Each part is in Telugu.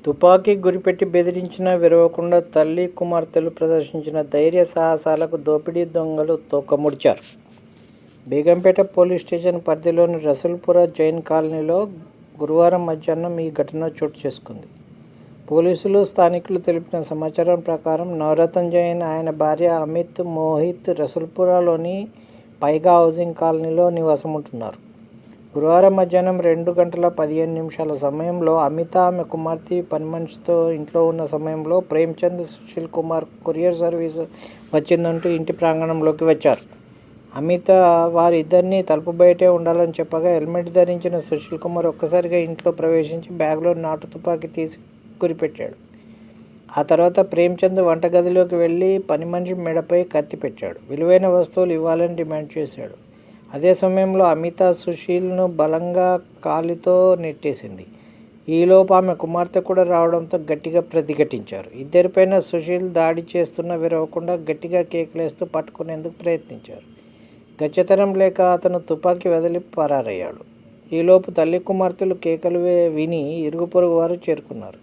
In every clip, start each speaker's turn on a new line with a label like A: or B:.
A: తుపాకీ గురిపెట్టి బెదిరించినా విరవకుండా తల్లి కుమార్తెలు ప్రదర్శించిన ధైర్య సాహసాలకు దోపిడీ దొంగలు తోకముడిచారు. బేగంపేట పోలీస్ స్టేషన్ పరిధిలోని రసూల్పుర జైన్ కాలనీలో గురువారం మధ్యాహ్నం ఈ ఘటన చోటు చేసుకుంది. పోలీసులు, స్థానికులు తెలిపిన సమాచారం ప్రకారం నవరత్న జైన్, ఆయన భార్య అమిత్, మోహిత్ రసూల్పురలోని పైగా హౌసింగ్ కాలనీలో నివాసముంటున్నారు. గురువారం మధ్యాహ్నం 2:15 సమయంలో అమిత, ఆమె కుమార్తె పని మనిషితో ఇంట్లో ఉన్న సమయంలో ప్రేమ్చంద్, సుశీల్ కుమార్ కొరియర్ సర్వీసు వచ్చిందంటూ ఇంటి ప్రాంగణంలోకి వచ్చారు. అమిత వారిద్దరినీ తలుపు బయటే ఉండాలని చెప్పగా హెల్మెట్ ధరించిన సుశీల్ కుమార్ ఒక్కసారిగా ఇంట్లో ప్రవేశించి బ్యాగ్లో నాటు తుపాకీ తీసి గురిపెట్టాడు. ఆ తర్వాత ప్రేమ్చంద్ వంటగదిలోకి వెళ్ళి పని మనిషి మెడపై కత్తి పెట్టాడు. విలువైన వస్తువులు ఇవ్వాలని డిమాండ్ చేశాడు. అదే సమయంలో అమిత సుశీల్ను బలంగా కాలితో నెట్టేసింది. ఈలోపు ఆమె కుమార్తె కూడా రావడంతో గట్టిగా ప్రతిఘటించారు. ఇద్దరిపైన సుశీల్ దాడి చేస్తున్నా విరవకుండా గట్టిగా కేకలేస్తూ పట్టుకునేందుకు ప్రయత్నించారు. గత్యంతరం లేక అతను తుపాకీ వదిలి పరారయ్యాడు. ఈలోపు తల్లి కుమార్తెలు కేకలు విని ఇరుగు పొరుగు వారు చేరుకున్నారు.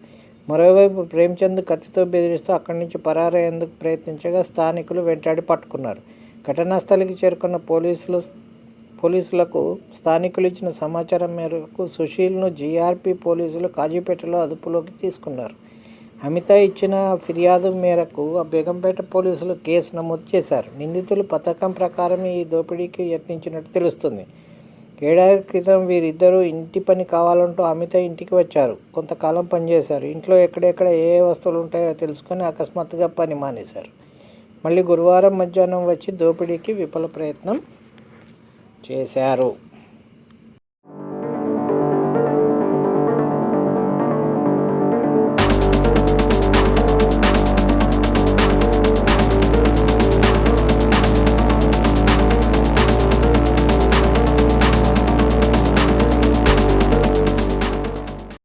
A: మరోవైపు ప్రేమ్చంద్ కత్తితో బెదిరిస్తూ అక్కడి నుంచి పరారయ్యేందుకు ప్రయత్నించగా స్థానికులు వెంటాడి పట్టుకున్నారు. ఘటనా స్థలికి చేరుకున్న పోలీసులకు స్థానికులు ఇచ్చిన సమాచారం మేరకు సుశీల్ను జీఆర్పీ పోలీసులు కాజీపేటలో అదుపులోకి తీసుకున్నారు. అమిత ఇచ్చిన ఫిర్యాదు మేరకు బేగంపేట పోలీసులు కేసు నమోదు చేశారు. నిందితులు పథకం ప్రకారం ఈ దోపిడీకి యత్నించినట్టు తెలుస్తుంది. ఏడాది క్రితం వీరిద్దరూ ఇంటి పని కావాలంటూ అమిత ఇంటికి వచ్చారు. కొంతకాలం పనిచేశారు. ఇంట్లో ఎక్కడెక్కడ ఏ వస్తువులు ఉంటాయో తెలుసుకొని అకస్మాత్తుగా పని మానేశారు. మళ్ళీ గురువారం మధ్యాహ్నం వచ్చి దోపిడీకి విఫల ప్రయత్నం చేశారు.